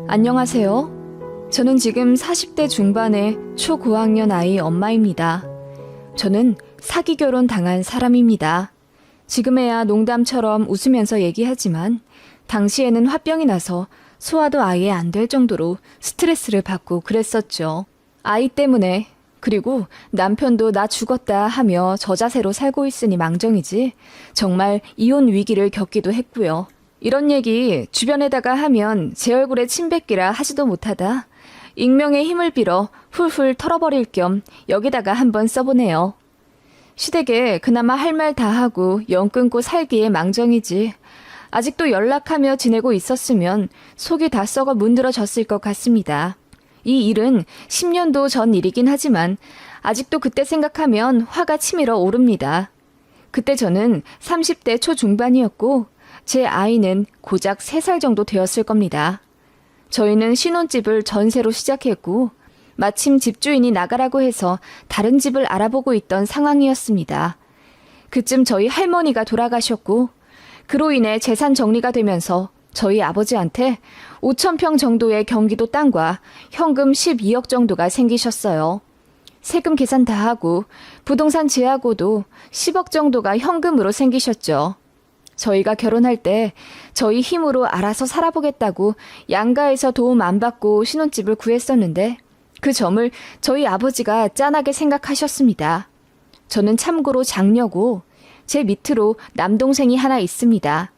안녕하세요. 저는 지금 40대 중반의 초고학년 아이 엄마입니다. 저는 사기 결혼 당한 사람입니다. 지금에야 농담처럼 웃으면서 얘기하지만 당시에는 화병이 나서 소화도 아예 안 될 정도로 스트레스를 받고 그랬었죠. 아이 때문에, 그리고 남편도 나 죽었다 하며 저자세로 살고 있으니 망정이지 정말 이혼 위기를 겪기도 했고요. 이런 얘기 주변에다가 하면 제 얼굴에 침 뱉기라 하지도 못하다 익명의 힘을 빌어 훌훌 털어버릴 겸 여기다가 한번 써보네요. 시댁에 그나마 할 말 다 하고 연 끊고 살기에 망정이지 아직도 연락하며 지내고 있었으면 속이 다 썩어 문드러졌을 것 같습니다. 이 일은 10년도 전 일이긴 하지만 아직도 그때 생각하면 화가 치밀어 오릅니다. 그때 저는 30대 초중반이었고 제 아이는 고작 3살 정도 되었을 겁니다. 저희는 신혼집을 전세로 시작했고 마침 집주인이 나가라고 해서 다른 집을 알아보고 있던 상황이었습니다. 그쯤 저희 할머니가 돌아가셨고 그로 인해 재산 정리가 되면서 저희 아버지한테 5,000평 정도의 경기도 땅과 현금 12억 정도가 생기셨어요. 세금 계산 다 하고 부동산 제하고도 10억 정도가 현금으로 생기셨죠. 저희가 결혼할 때 저희 힘으로 알아서 살아보겠다고 양가에서 도움 안 받고 신혼집을 구했었는데 그 점을 저희 아버지가 짠하게 생각하셨습니다. 저는 참고로 장녀고 제 밑으로 남동생이 하나 있습니다.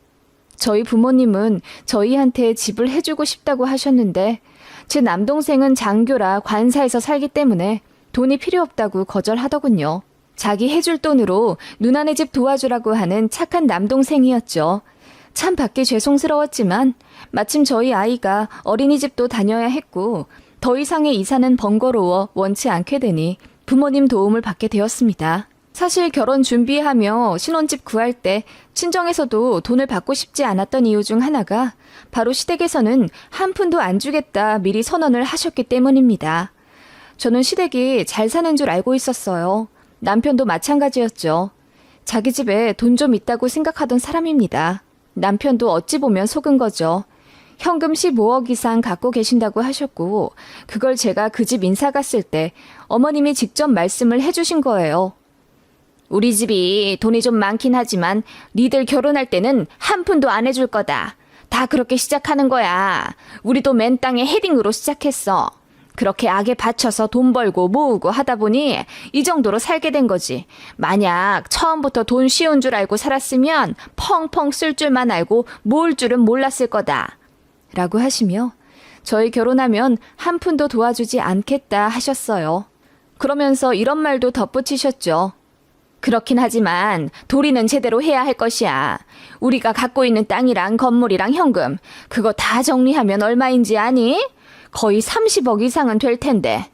저희 부모님은 저희한테 집을 해주고 싶다고 하셨는데 제 남동생은 장교라 관사에서 살기 때문에 돈이 필요 없다고 거절하더군요. 자기 해줄 돈으로 누나네 집 도와주라고 하는 착한 남동생이었죠. 참 받기 죄송스러웠지만 마침 저희 아이가 어린이집도 다녀야 했고 더 이상의 이사는 번거로워 원치 않게 되니 부모님 도움을 받게 되었습니다. 사실 결혼 준비하며 신혼집 구할 때 친정에서도 돈을 받고 싶지 않았던 이유 중 하나가 바로 시댁에서는 한 푼도 안 주겠다 미리 선언을 하셨기 때문입니다. 저는 시댁이 잘 사는 줄 알고 있었어요. 남편도 마찬가지였죠. 자기 집에 돈 좀 있다고 생각하던 사람입니다. 남편도 어찌 보면 속은 거죠. 현금 15억 이상 갖고 계신다고 하셨고 그걸 제가 그 집 인사 갔을 때 어머님이 직접 말씀을 해주신 거예요. 우리 집이 돈이 좀 많긴 하지만 니들 결혼할 때는 한 푼도 안 해줄 거다. 다 그렇게 시작하는 거야. 우리도 맨 땅에 헤딩으로 시작했어. 그렇게 악에 받쳐서 돈 벌고 모으고 하다 보니 이 정도로 살게 된 거지. 만약 처음부터 돈 쉬운 줄 알고 살았으면 펑펑 쓸 줄만 알고 모을 줄은 몰랐을 거다. 라고 하시며 저희 결혼하면 한 푼도 도와주지 않겠다 하셨어요. 그러면서 이런 말도 덧붙이셨죠. 그렇긴 하지만 도리는 제대로 해야 할 것이야. 우리가 갖고 있는 땅이랑 건물이랑 현금 그거 다 정리하면 얼마인지 아니? 거의 30억 이상은 될 텐데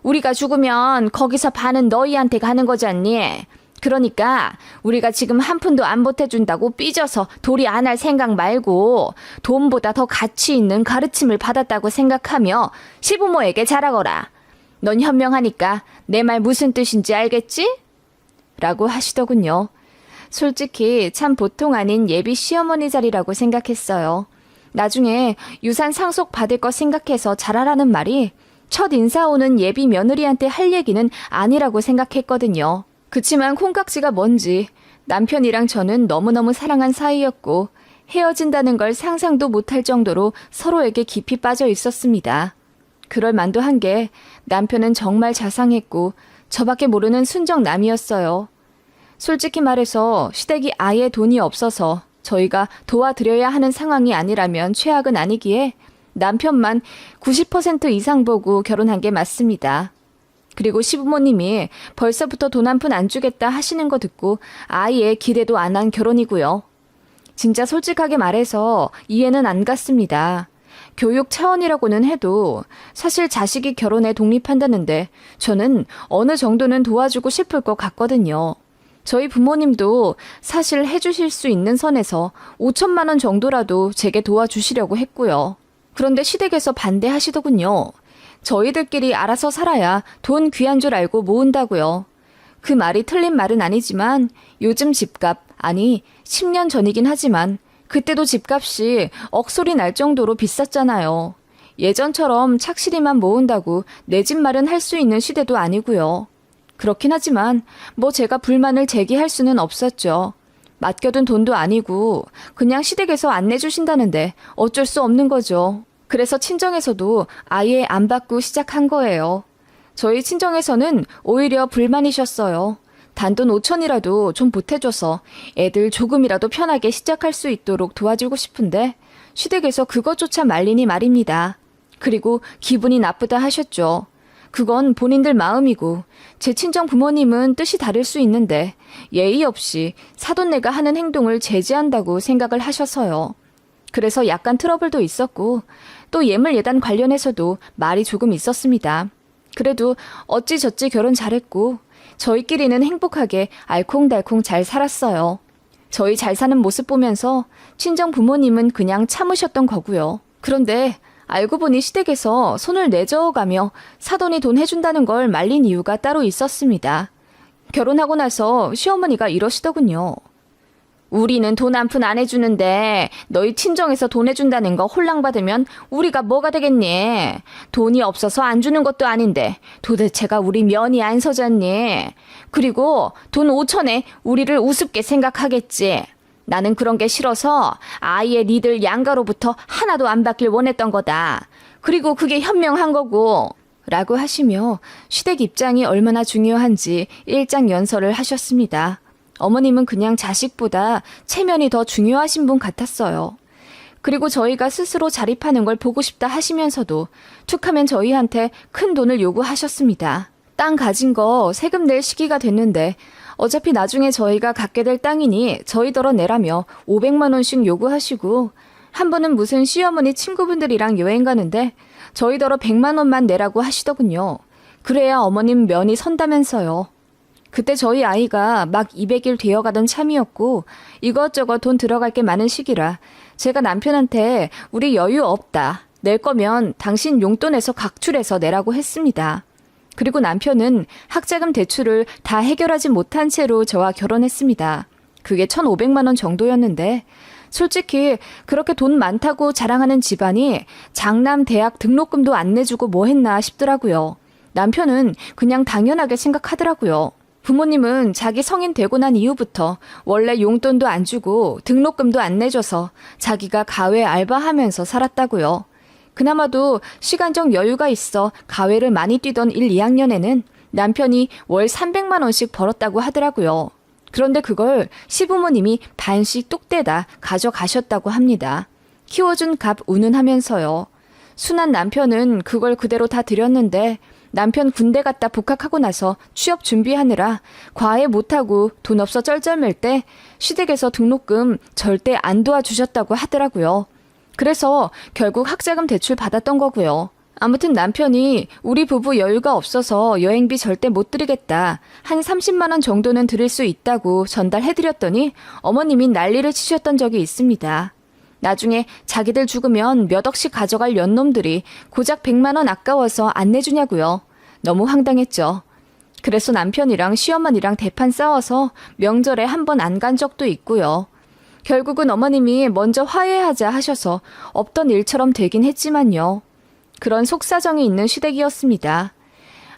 우리가 죽으면 거기서 반은 너희한테 가는 거잖니. 그러니까 우리가 지금 한 푼도 안 보태준다고 삐져서 도리 안 할 생각 말고 돈보다 더 가치 있는 가르침을 받았다고 생각하며 시부모에게 잘하거라. 넌 현명하니까 내 말 무슨 뜻인지 알겠지? 라고 하시더군요. 솔직히 참 보통 아닌 예비 시어머니 자리라고 생각했어요. 나중에 유산 상속 받을 거 생각해서 잘하라는 말이 첫 인사 오는 예비 며느리한테 할 얘기는 아니라고 생각했거든요. 그치만 콩깍지가 뭔지 남편이랑 저는 너무너무 사랑한 사이였고 헤어진다는 걸 상상도 못할 정도로 서로에게 깊이 빠져 있었습니다. 그럴 만도 한 게 남편은 정말 자상했고 저밖에 모르는 순정남이었어요. 솔직히 말해서 시댁이 아예 돈이 없어서 저희가 도와드려야 하는 상황이 아니라면 최악은 아니기에 남편만 90% 이상 보고 결혼한 게 맞습니다. 그리고 시부모님이 벌써부터 돈 한 푼 안 주겠다 하시는 거 듣고 아예 기대도 안 한 결혼이고요. 진짜 솔직하게 말해서 이해는 안 갔습니다. 교육 차원이라고는 해도 사실 자식이 결혼에 독립한다는데 저는 어느 정도는 도와주고 싶을 것 같거든요. 저희 부모님도 사실 해주실 수 있는 선에서 5천만 원 정도라도 제게 도와주시려고 했고요. 그런데 시댁에서 반대하시더군요. 저희들끼리 알아서 살아야 돈 귀한 줄 알고 모은다고요. 그 말이 틀린 말은 아니지만 요즘 집값, 아니 10년 전이긴 하지만 그때도 집값이 억소리 날 정도로 비쌌잖아요. 예전처럼 착실히만 모은다고 내 집 마련할 수 있는 시대도 아니고요. 그렇긴 하지만 뭐 제가 불만을 제기할 수는 없었죠. 맡겨둔 돈도 아니고 그냥 시댁에서 안 내주신다는데 어쩔 수 없는 거죠. 그래서 친정에서도 아예 안 받고 시작한 거예요. 저희 친정에서는 오히려 불만이셨어요. 단돈 5천이라도 좀 보태줘서 애들 조금이라도 편하게 시작할 수 있도록 도와주고 싶은데 시댁에서 그것조차 말리니 말입니다. 그리고 기분이 나쁘다 하셨죠. 그건 본인들 마음이고 제 친정 부모님은 뜻이 다를 수 있는데 예의 없이 사돈네가 하는 행동을 제지한다고 생각을 하셔서요. 그래서 약간 트러블도 있었고 또 예물 예단 관련해서도 말이 조금 있었습니다. 그래도 어찌저찌 결혼 잘했고 저희끼리는 행복하게 알콩달콩 잘 살았어요. 저희 잘 사는 모습 보면서 친정 부모님은 그냥 참으셨던 거고요. 그런데 알고 보니 시댁에서 손을 내저어가며 사돈이 돈 해준다는 걸 말린 이유가 따로 있었습니다. 결혼하고 나서 시어머니가 이러시더군요. 우리는 돈 한 푼 안 해주는데 너희 친정에서 돈 해준다는 거 홀랑받으면 우리가 뭐가 되겠니? 돈이 없어서 안 주는 것도 아닌데 도대체가 우리 면이 안 서졌니? 그리고 돈 5천에 우리를 우습게 생각하겠지. 나는 그런 게 싫어서 아예 니들 양가로부터 하나도 안 받길 원했던 거다. 그리고 그게 현명한 거고. 라고 하시며 시댁 입장이 얼마나 중요한지 일장연설을 하셨습니다. 어머님은 그냥 자식보다 체면이 더 중요하신 분 같았어요. 그리고 저희가 스스로 자립하는 걸 보고 싶다 하시면서도 툭하면 저희한테 큰 돈을 요구하셨습니다. 땅 가진 거 세금 낼 시기가 됐는데 어차피 나중에 저희가 갖게 될 땅이니 저희더러 내라며 500만 원씩 요구하시고 한 번은 무슨 시어머니 친구분들이랑 여행 가는데 저희더러 100만 원만 내라고 하시더군요. 그래야 어머님 면이 선다면서요. 그때 저희 아이가 막 200일 되어가던 참이었고 이것저것 돈 들어갈 게 많은 시기라 제가 남편한테 우리 여유 없다. 낼 거면 당신 용돈에서 각출해서 내라고 했습니다. 그리고 남편은 학자금 대출을 다 해결하지 못한 채로 저와 결혼했습니다. 그게 1,500만 원 정도였는데 솔직히 그렇게 돈 많다고 자랑하는 집안이 장남 대학 등록금도 안 내주고 뭐 했나 싶더라고요. 남편은 그냥 당연하게 생각하더라고요. 부모님은 자기 성인 되고 난 이후부터 원래 용돈도 안 주고 등록금도 안 내줘서 자기가 가외 알바하면서 살았다고요. 그나마도 시간적 여유가 있어 가외를 많이 뛰던 1, 2학년에는 남편이 월 300만 원씩 벌었다고 하더라고요. 그런데 그걸 시부모님이 반씩 뚝 떼다 가져가셨다고 합니다. 키워준 값 운운하면서요. 순한 남편은 그걸 그대로 다 드렸는데 남편 군대 갔다 복학하고 나서 취업 준비하느라 과외 못하고 돈 없어 쩔쩔맬 때 시댁에서 등록금 절대 안 도와주셨다고 하더라고요. 그래서 결국 학자금 대출 받았던 거고요. 아무튼 남편이 우리 부부 여유가 없어서 여행비 절대 못 드리겠다. 한 30만 원 정도는 드릴 수 있다고 전달해드렸더니 어머님이 난리를 치셨던 적이 있습니다. 나중에 자기들 죽으면 몇 억씩 가져갈 연놈들이 고작 100만 원 아까워서 안 내주냐고요. 너무 황당했죠. 그래서 남편이랑 시어머니랑 대판 싸워서 명절에 한 번 안 간 적도 있고요. 결국은 어머님이 먼저 화해하자 하셔서 없던 일처럼 되긴 했지만요. 그런 속사정이 있는 시댁이었습니다.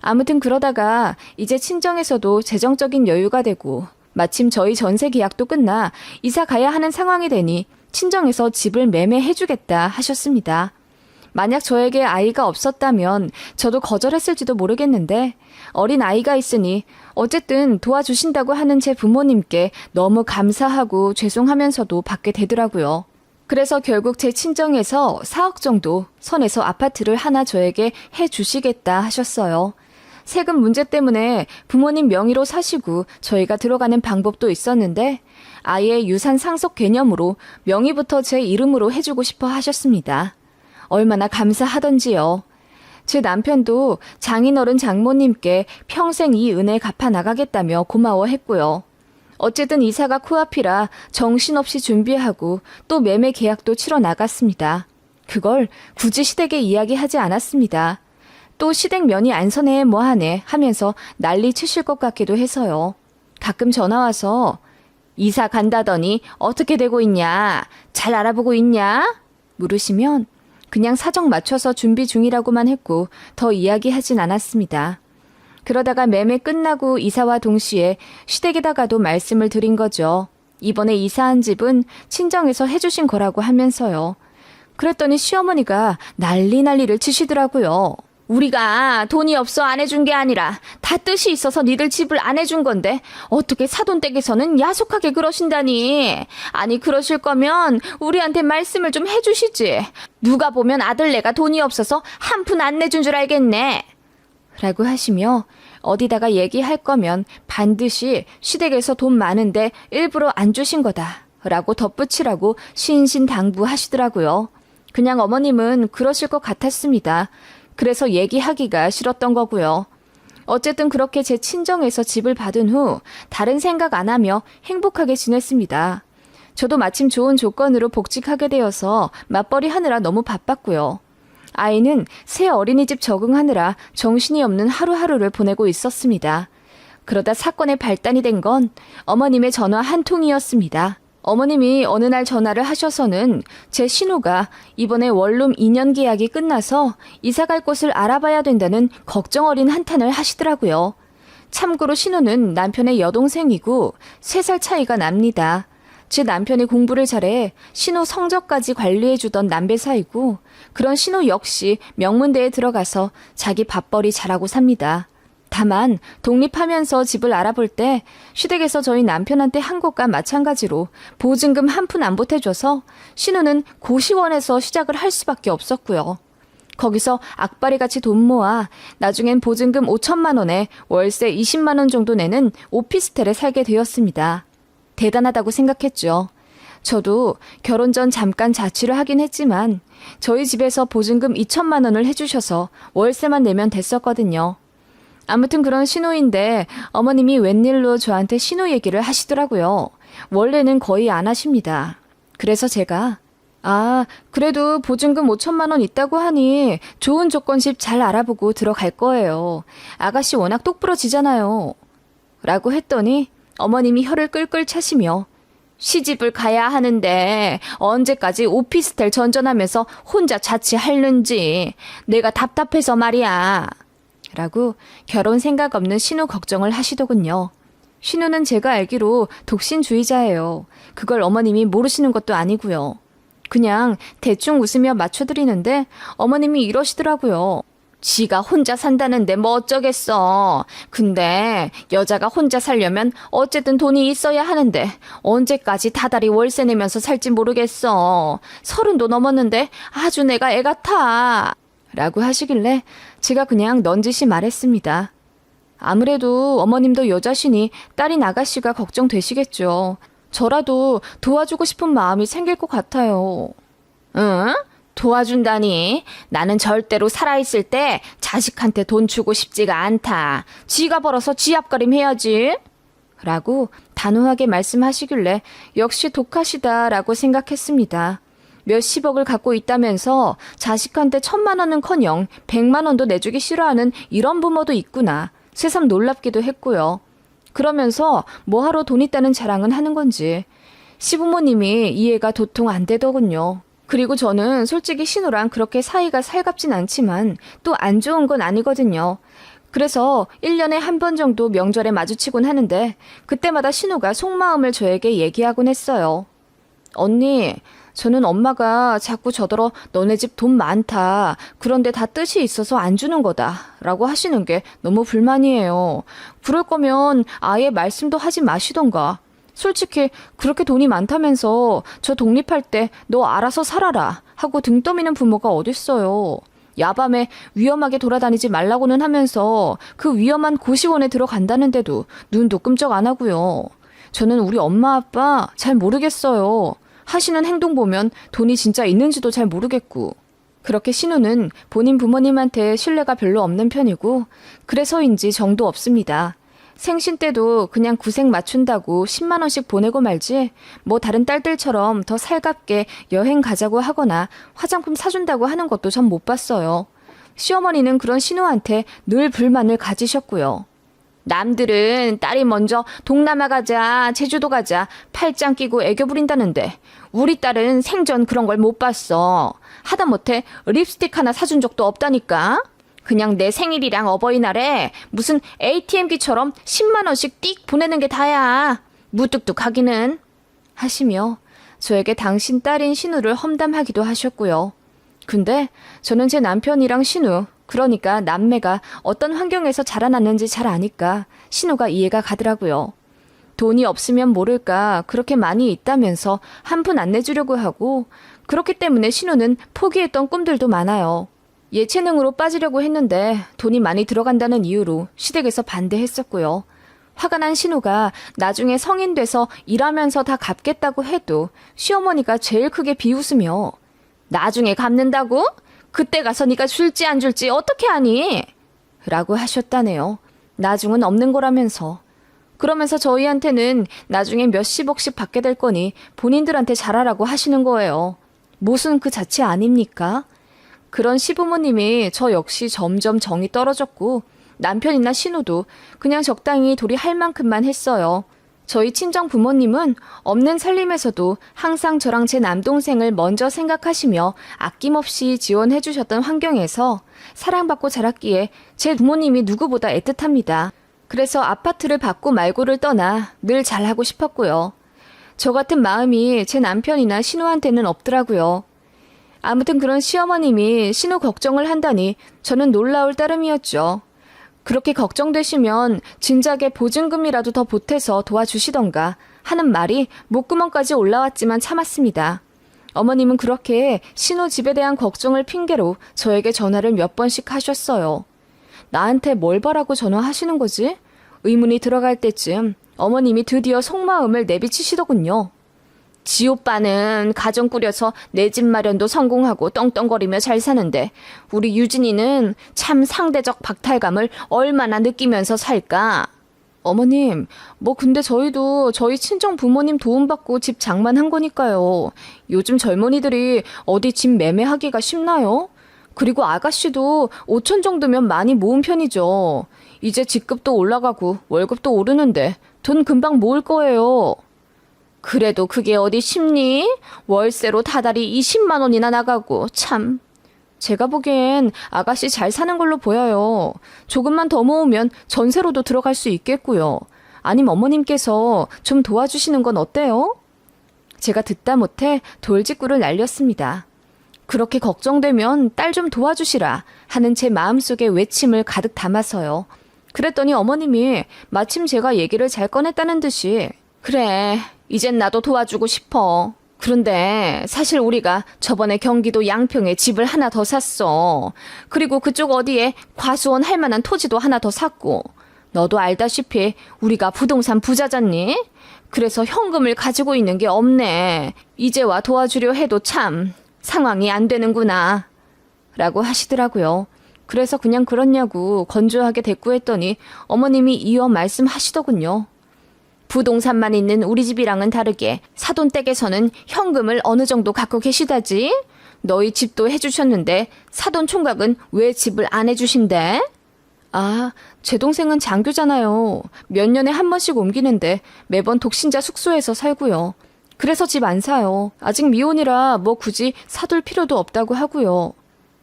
아무튼 그러다가 이제 친정에서도 재정적인 여유가 되고 마침 저희 전세 계약도 끝나 이사 가야 하는 상황이 되니 친정에서 집을 매매해주겠다 하셨습니다. 만약 저에게 아이가 없었다면 저도 거절했을지도 모르겠는데 어린 아이가 있으니 어쨌든 도와주신다고 하는 제 부모님께 너무 감사하고 죄송하면서도 받게 되더라고요. 그래서 결국 제 친정에서 4억 정도 선에서 아파트를 하나 저에게 해주시겠다 하셨어요. 세금 문제 때문에 부모님 명의로 사시고 저희가 들어가는 방법도 있었는데 아예 유산 상속 개념으로 명의부터 제 이름으로 해주고 싶어 하셨습니다. 얼마나 감사하던지요. 제 남편도 장인어른 장모님께 평생 이 은혜 갚아 나가겠다며 고마워했고요. 어쨌든 이사가 코앞이라 정신없이 준비하고 또 매매 계약도 치러 나갔습니다. 그걸 굳이 시댁에 이야기하지 않았습니다. 또 시댁 면이 안 서네 뭐하네 하면서 난리 치실 것 같기도 해서요. 가끔 전화와서 이사 간다더니 어떻게 되고 있냐? 잘 알아보고 있냐? 물으시면 그냥 사정 맞춰서 준비 중이라고만 했고 더 이야기하진 않았습니다. 그러다가 매매 끝나고 이사와 동시에 시댁에다가도 말씀을 드린 거죠. 이번에 이사한 집은 친정에서 해주신 거라고 하면서요. 그랬더니 시어머니가 난리를 치시더라고요. 우리가 돈이 없어 안 해준 게 아니라 다 뜻이 있어서 니들 집을 안 해준 건데 어떻게 사돈댁에서는 야속하게 그러신다니. 아니 그러실 거면 우리한테 말씀을 좀 해주시지. 누가 보면 아들네가 돈이 없어서 한 푼 안 내준 줄 알겠네. 라고 하시며 어디다가 얘기할 거면 반드시 시댁에서 돈 많은데 일부러 안 주신 거다 라고 덧붙이라고 신신당부하시더라고요. 그냥 어머님은 그러실 것 같았습니다. 그래서 얘기하기가 싫었던 거고요. 어쨌든 그렇게 제 친정에서 집을 받은 후 다른 생각 안 하며 행복하게 지냈습니다. 저도 마침 좋은 조건으로 복직하게 되어서 맞벌이 하느라 너무 바빴고요. 아이는 새 어린이집 적응하느라 정신이 없는 하루하루를 보내고 있었습니다. 그러다 사건의 발단이 된 건 어머님의 전화 한 통이었습니다. 어머님이 어느 날 전화를 하셔서는 제 신우가 이번에 원룸 2년 계약이 끝나서 이사갈 곳을 알아봐야 된다는 걱정 어린 한탄을 하시더라고요. 참고로 신우는 남편의 여동생이고 3살 차이가 납니다. 제 남편이 공부를 잘해 신우 성적까지 관리해주던 남배 사이고 그런 신우 역시 명문대에 들어가서 자기 밥벌이 잘하고 삽니다. 다만 독립하면서 집을 알아볼 때 시댁에서 저희 남편한테 한 것과 마찬가지로 보증금 한 푼 안 보태줘서 신우는 고시원에서 시작을 할 수밖에 없었고요. 거기서 악바리같이 돈 모아 나중엔 보증금 5천만 원에 월세 20만 원 정도 내는 오피스텔에 살게 되었습니다. 대단하다고 생각했죠. 저도 결혼 전 잠깐 자취를 하긴 했지만 저희 집에서 보증금 2천만 원을 해주셔서 월세만 내면 됐었거든요. 아무튼 그런 신우인데 어머님이 웬일로 저한테 신우 얘기를 하시더라고요. 원래는 거의 안 하십니다. 그래서 제가 그래도 보증금 5천만 원 있다고 하니 좋은 조건 집 잘 알아보고 들어갈 거예요. 아가씨 워낙 똑부러지잖아요. 라고 했더니 어머님이 혀를 끌끌 차시며 시집을 가야 하는데 언제까지 오피스텔 전전하면서 혼자 자취하는지 내가 답답해서 말이야. 라고 결혼 생각 없는 신우 걱정을 하시더군요. 신우는 제가 알기로 독신주의자예요. 그걸 어머님이 모르시는 것도 아니고요. 그냥 대충 웃으며 맞춰드리는데 어머님이 이러시더라고요. 지가 혼자 산다는데 뭐 어쩌겠어. 근데 여자가 혼자 살려면 어쨌든 돈이 있어야 하는데 언제까지 다달이 월세 내면서 살지 모르겠어. 30도 넘었는데 아주 내가 애 같아. 라고 하시길래 제가 그냥 넌지시 말했습니다. 아무래도 어머님도 여자시니 딸인 아가씨가 걱정되시겠죠. 저라도 도와주고 싶은 마음이 생길 것 같아요. 응? 도와준다니? 나는 절대로 살아있을 때 자식한테 돈 주고 싶지가 않다. 지가 벌어서 지 앞가림 해야지. 라고 단호하게 말씀하시길래 역시 독하시다라고 생각했습니다. 몇십억을 갖고 있다면서 자식한테 1,000만 원은커녕 100만 원도 내주기 싫어하는 이런 부모도 있구나. 새삼 놀랍기도 했고요. 그러면서 뭐하러 돈 있다는 자랑은 하는 건지 시부모님이 이해가 도통 안 되더군요. 그리고 저는 솔직히 신우랑 그렇게 사이가 살갑진 않지만 또 안 좋은 건 아니거든요. 그래서 1년에 한 번 정도 명절에 마주치곤 하는데 그때마다 신우가 속마음을 저에게 얘기하곤 했어요. 언니, 저는 엄마가 자꾸 저더러 너네 집 돈 많다. 그런데 다 뜻이 있어서 안 주는 거다. 라고 하시는 게 너무 불만이에요. 그럴 거면 아예 말씀도 하지 마시던가. 솔직히 그렇게 돈이 많다면서 저 독립할 때 너 알아서 살아라 하고 등 떠미는 부모가 어딨어요. 야밤에 위험하게 돌아다니지 말라고는 하면서 그 위험한 고시원에 들어간다는데도 눈도 끔쩍 안 하고요. 저는 우리 엄마 아빠 잘 모르겠어요. 하시는 행동 보면 돈이 진짜 있는지도 잘 모르겠고. 그렇게 신우는 본인 부모님한테 신뢰가 별로 없는 편이고 그래서인지 정도 없습니다. 생신 때도 그냥 구색 맞춘다고 10만 원씩 보내고 말지 뭐 다른 딸들처럼 더 살갑게 여행 가자고 하거나 화장품 사준다고 하는 것도 전 못 봤어요. 시어머니는 그런 신우한테 늘 불만을 가지셨고요. 남들은 딸이 먼저 동남아 가자, 제주도 가자, 팔짱 끼고 애교 부린다는데 우리 딸은 생전 그런 걸 못 봤어. 하다못해 립스틱 하나 사준 적도 없다니까. 그냥 내 생일이랑 어버이날에 무슨 ATM기처럼 10만 원씩 띡 보내는 게 다야. 무뚝뚝하기는. 하시며 저에게 당신 딸인 신우를 험담하기도 하셨고요. 근데 저는 제 남편이랑 신우, 그러니까 남매가 어떤 환경에서 자라났는지 잘 아니까 신우가 이해가 가더라고요. 돈이 없으면 모를까 그렇게 많이 있다면서 한 푼 안 내주려고 하고, 그렇기 때문에 신우는 포기했던 꿈들도 많아요. 예체능으로 빠지려고 했는데 돈이 많이 들어간다는 이유로 시댁에서 반대했었고요. 화가 난 신우가 나중에 성인 돼서 일하면서 다 갚겠다고 해도 시어머니가 제일 크게 비웃으며 나중에 갚는다고? 그때 가서 네가 줄지 안 줄지 어떻게 아니? 라고 하셨다네요. 나중은 없는 거라면서. 그러면서 저희한테는 나중에 몇십억씩 받게 될 거니 본인들한테 잘하라고 하시는 거예요. 모순 그 자체 아닙니까? 그런 시부모님이 저 역시 점점 정이 떨어졌고 남편이나 신우도 그냥 적당히 도리 할 만큼만 했어요. 저희 친정 부모님은 없는 살림에서도 항상 저랑 제 남동생을 먼저 생각하시며 아낌없이 지원해 주셨던 환경에서 사랑받고 자랐기에 제 부모님이 누구보다 애틋합니다. 그래서 아파트를 받고 말고를 떠나 늘 잘하고 싶었고요. 저 같은 마음이 제 남편이나 신우한테는 없더라고요. 아무튼 그런 시어머님이 신우 걱정을 한다니 저는 놀라울 따름이었죠. 그렇게 걱정되시면 진작에 보증금이라도 더 보태서 도와주시던가 하는 말이 목구멍까지 올라왔지만 참았습니다. 어머님은 그렇게 신우 집에 대한 걱정을 핑계로 저에게 전화를 몇 번씩 하셨어요. 나한테 뭘 바라고 전화하시는 거지? 의문이 들어갈 때쯤 어머님이 드디어 속마음을 내비치시더군요. 지 오빠는 가정 꾸려서 내 집 마련도 성공하고 떵떵거리며 잘 사는데 우리 유진이는 참 상대적 박탈감을 얼마나 느끼면서 살까? 어머님, 근데 저희도 저희 친정 부모님 도움받고 집 장만한 거니까요. 요즘 젊은이들이 어디 집 매매하기가 쉽나요? 그리고 아가씨도 5천 정도면 많이 모은 편이죠. 이제 직급도 올라가고 월급도 오르는데 돈 금방 모을 거예요. 그래도 그게 어디 쉽니? 월세로 다달이 20만 원이나 나가고 참. 제가 보기엔 아가씨 잘 사는 걸로 보여요. 조금만 더 모으면 전세로도 들어갈 수 있겠고요. 아님 어머님께서 좀 도와주시는 건 어때요? 제가 듣다 못해 돌직구를 날렸습니다. 그렇게 걱정되면 딸 좀 도와주시라 하는 제 마음속에 외침을 가득 담아서요. 그랬더니 어머님이 마침 제가 얘기를 잘 꺼냈다는 듯이 그래, 이젠 나도 도와주고 싶어. 그런데 사실 우리가 저번에 경기도 양평에 집을 하나 더 샀어. 그리고 그쪽 어디에 과수원 할 만한 토지도 하나 더 샀고. 너도 알다시피 우리가 부동산 부자잖니? 그래서 현금을 가지고 있는 게 없네. 이제 와 도와주려 해도 참 상황이 안 되는구나. 라고 하시더라고요. 그래서 그냥 그렇냐고 건조하게 대꾸했더니 어머님이 이어 말씀하시더군요. 부동산만 있는 우리 집이랑은 다르게 사돈댁에서는 현금을 어느 정도 갖고 계시다지? 너희 집도 해주셨는데 사돈 총각은 왜 집을 안 해주신대? 아, 제 동생은 장교잖아요. 몇 년에 한 번씩 옮기는데 매번 독신자 숙소에서 살고요. 그래서 집 안 사요. 아직 미혼이라 굳이 사둘 필요도 없다고 하고요.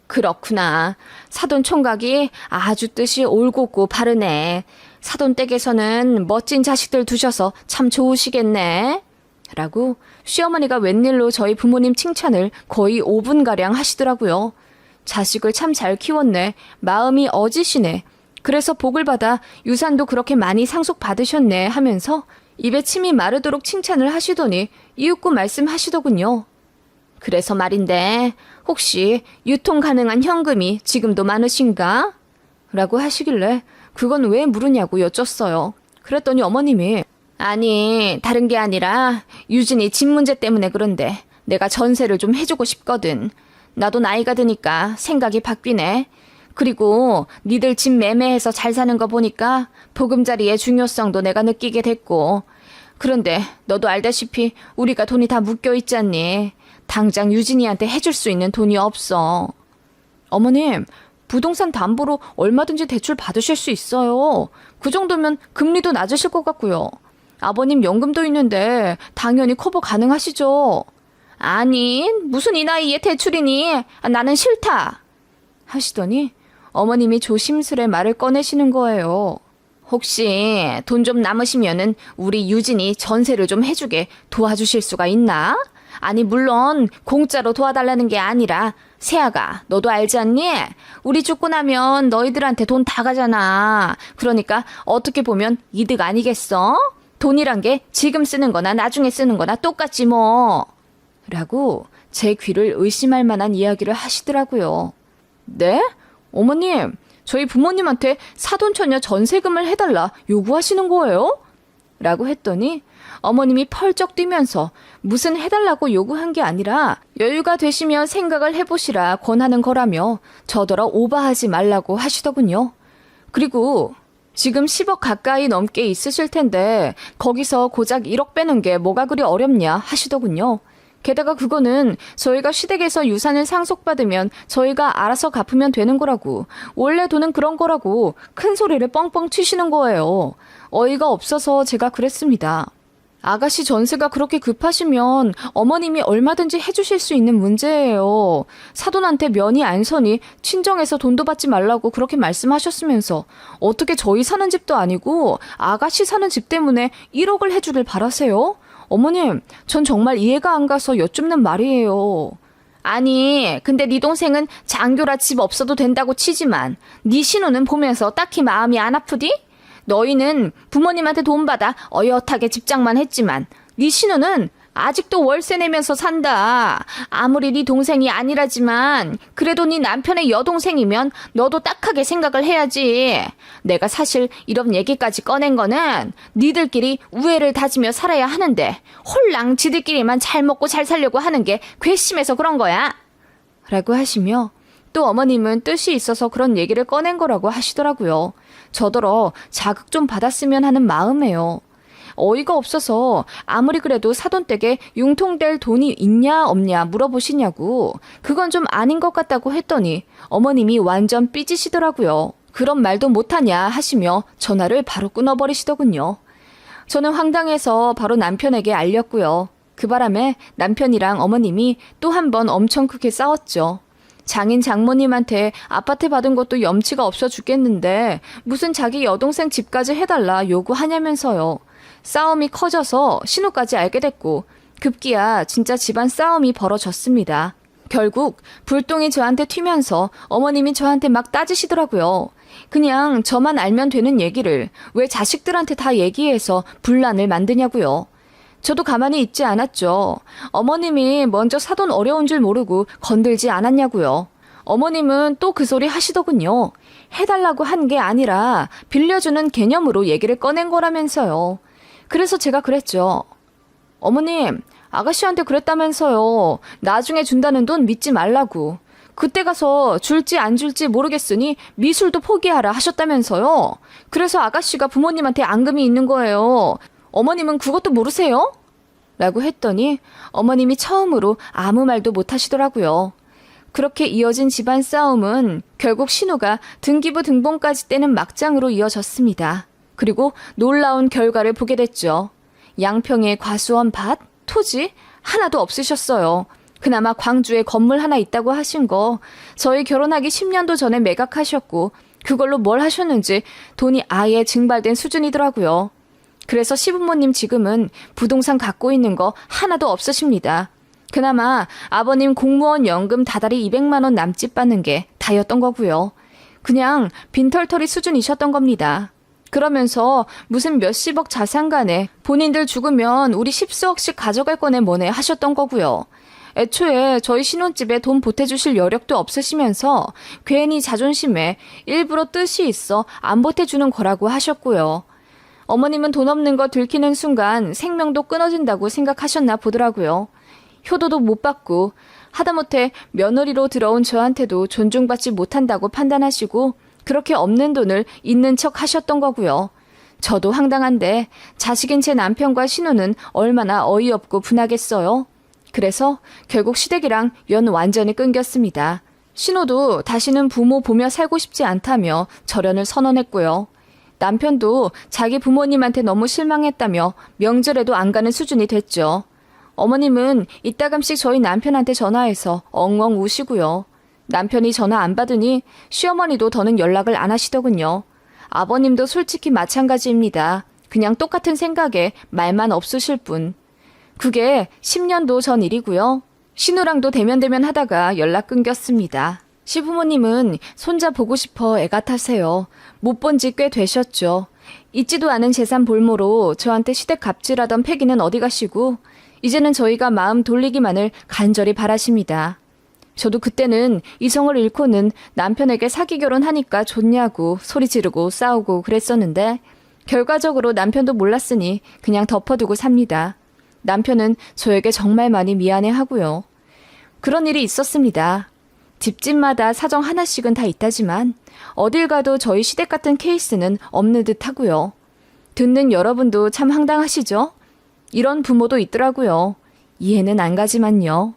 그렇구나. 사돈 총각이 아주 뜻이 올곧고 바르네. 사돈댁에서는 멋진 자식들 두셔서 참 좋으시겠네. 라고 시어머니가 웬일로 저희 부모님 칭찬을 거의 5분가량 하시더라고요. 자식을 참 잘 키웠네. 마음이 어지시네. 그래서 복을 받아 유산도 그렇게 많이 상속받으셨네 하면서 입에 침이 마르도록 칭찬을 하시더니 이윽고 말씀하시더군요. 그래서 말인데 혹시 유통 가능한 현금이 지금도 많으신가? 라고 하시길래 그건 왜 물으냐고 여쭸어요. 그랬더니 어머님이 아니 다른 게 아니라 유진이 집 문제 때문에 그런데 내가 전세를 좀 해주고 싶거든. 나도 나이가 드니까 생각이 바뀌네. 그리고 니들 집 매매해서 잘 사는 거 보니까 보금자리의 중요성도 내가 느끼게 됐고 그런데 너도 알다시피 우리가 돈이 다 묶여 있잖니. 당장 유진이한테 해줄 수 있는 돈이 없어. 어머님, 부동산 담보로 얼마든지 대출 받으실 수 있어요. 그 정도면 금리도 낮으실 것 같고요. 아버님 연금도 있는데 당연히 커버 가능하시죠. 아니, 무슨 이 나이에 대출이니? 나는 싫다. 하시더니 어머님이 조심스레 말을 꺼내시는 거예요. 혹시 돈 좀 남으시면은 우리 유진이 전세를 좀 해주게 도와주실 수가 있나? 아니, 물론 공짜로 도와달라는 게 아니라 세아가 너도 알지 않니? 우리 죽고 나면 너희들한테 돈 다 가잖아. 그러니까 어떻게 보면 이득 아니겠어? 돈이란 게 지금 쓰는 거나 나중에 쓰는 거나 똑같지 뭐. 라고 제 귀를 의심할 만한 이야기를 하시더라고요. 네? 어머님, 저희 부모님한테 사돈처녀 전세금을 해달라 요구하시는 거예요? 라고 했더니 어머님이 펄쩍 뛰면서 무슨 해달라고 요구한 게 아니라 여유가 되시면 생각을 해보시라 권하는 거라며 저더러 오바하지 말라고 하시더군요. 그리고 지금 10억 가까이 넘게 있으실 텐데 거기서 고작 1억 빼는 게 뭐가 그리 어렵냐 하시더군요. 게다가 그거는 저희가 시댁에서 유산을 상속받으면 저희가 알아서 갚으면 되는 거라고, 원래 돈은 그런 거라고 큰 소리를 뻥뻥 치시는 거예요. 어이가 없어서 제가 그랬습니다. 아가씨 전세가 그렇게 급하시면 어머님이 얼마든지 해주실 수 있는 문제예요. 사돈한테 면이 안 서니 친정에서 돈도 받지 말라고 그렇게 말씀하셨으면서 어떻게 저희 사는 집도 아니고 아가씨 사는 집 때문에 1억을 해주길 바라세요? 어머님, 전 정말 이해가 안 가서 여쭙는 말이에요. 아니, 근데 네 동생은 장교라 집 없어도 된다고 치지만 네 신우는 보면서 딱히 마음이 안 아프디? 너희는 부모님한테 돈 받아 어엿하게 집장만 했지만 네 신우는 아직도 월세 내면서 산다. 아무리 네 동생이 아니라지만 그래도 네 남편의 여동생이면 너도 딱하게 생각을 해야지. 내가 사실 이런 얘기까지 꺼낸 거는 니들끼리 우애를 다지며 살아야 하는데 홀랑 지들끼리만 잘 먹고 잘 살려고 하는 게 괘씸해서 그런 거야. 라고 하시며 또 어머님은 뜻이 있어서 그런 얘기를 꺼낸 거라고 하시더라고요. 저더러 자극 좀 받았으면 하는 마음에요. 어이가 없어서 아무리 그래도 사돈댁에 융통될 돈이 있냐 없냐 물어보시냐고, 그건 좀 아닌 것 같다고 했더니 어머님이 완전 삐지시더라고요. 그런 말도 못하냐 하시며 전화를 바로 끊어버리시더군요. 저는 황당해서 바로 남편에게 알렸고요. 그 바람에 남편이랑 어머님이 또 한 번 엄청 크게 싸웠죠. 장인 장모님한테 아파트 받은 것도 염치가 없어 죽겠는데 무슨 자기 여동생 집까지 해달라 요구하냐면서요. 싸움이 커져서 신우까지 알게 됐고 급기야 진짜 집안 싸움이 벌어졌습니다. 결국 불똥이 저한테 튀면서 어머님이 저한테 막 따지시더라고요. 그냥 저만 알면 되는 얘기를 왜 자식들한테 다 얘기해서 분란을 만드냐고요. 저도 가만히 있지 않았죠. 어머님이 먼저 사돈 어려운 줄 모르고 건들지 않았냐고요. 어머님은 또 그 소리 하시더군요. 해달라고 한 게 아니라 빌려주는 개념으로 얘기를 꺼낸 거라면서요. 그래서 제가 그랬죠. 어머님, 아가씨한테 그랬다면서요. 나중에 준다는 돈 믿지 말라고. 그때 가서 줄지 안 줄지 모르겠으니 미술도 포기하라 하셨다면서요. 그래서 아가씨가 부모님한테 앙금이 있는 거예요. 어머님은 그것도 모르세요? 라고 했더니 어머님이 처음으로 아무 말도 못 하시더라고요. 그렇게 이어진 집안 싸움은 결국 신우가 등기부 등본까지 떼는 막장으로 이어졌습니다. 그리고 놀라운 결과를 보게 됐죠. 양평에 과수원 밭, 토지 하나도 없으셨어요. 그나마 광주에 건물 하나 있다고 하신 거 저희 결혼하기 10년도 전에 매각하셨고 그걸로 뭘 하셨는지 돈이 아예 증발된 수준이더라고요. 그래서 시부모님 지금은 부동산 갖고 있는 거 하나도 없으십니다. 그나마 아버님 공무원 연금 다달이 200만 원 남짓 받는 게 다였던 거고요. 그냥 빈털터리 수준이셨던 겁니다. 그러면서 무슨 몇십억 자산가네 본인들 죽으면 우리 10수억씩 가져갈 거네 뭐네 하셨던 거고요. 애초에 저희 신혼집에 돈 보태주실 여력도 없으시면서 괜히 자존심에 일부러 뜻이 있어 안 보태주는 거라고 하셨고요. 어머님은 돈 없는 거 들키는 순간 생명도 끊어진다고 생각하셨나 보더라고요. 효도도 못 받고 하다못해 며느리로 들어온 저한테도 존중받지 못한다고 판단하시고 그렇게 없는 돈을 있는 척 하셨던 거고요. 저도 황당한데 자식인 제 남편과 신우는 얼마나 어이없고 분하겠어요. 그래서 결국 시댁이랑 연 완전히 끊겼습니다. 신우도 다시는 부모 보며 살고 싶지 않다며 절연을 선언했고요. 남편도 자기 부모님한테 너무 실망했다며 명절에도 안 가는 수준이 됐죠. 어머님은 이따금씩 저희 남편한테 전화해서 엉엉 우시고요. 남편이 전화 안 받으니 시어머니도 더는 연락을 안 하시더군요. 아버님도 솔직히 마찬가지입니다. 그냥 똑같은 생각에 말만 없으실 뿐. 그게 10년도 전 일이고요. 신우랑도 대면대면 하다가 연락 끊겼습니다. 시부모님은 손자 보고 싶어 애가 타세요. 못 본 지 꽤 되셨죠. 있지도 않은 재산 볼모로 저한테 시댁 갑질하던 패기는 어디 가시고 이제는 저희가 마음 돌리기만을 간절히 바라십니다. 저도 그때는 이성을 잃고는 남편에게 사기 결혼하니까 좋냐고 소리 지르고 싸우고 그랬었는데 결과적으로 남편도 몰랐으니 그냥 덮어두고 삽니다. 남편은 저에게 정말 많이 미안해하고요. 그런 일이 있었습니다. 집집마다 사정 하나씩은 다 있다지만 어딜 가도 저희 시댁 같은 케이스는 없는 듯 하고요. 듣는 여러분도 참 황당하시죠? 이런 부모도 있더라고요. 이해는 안 가지만요.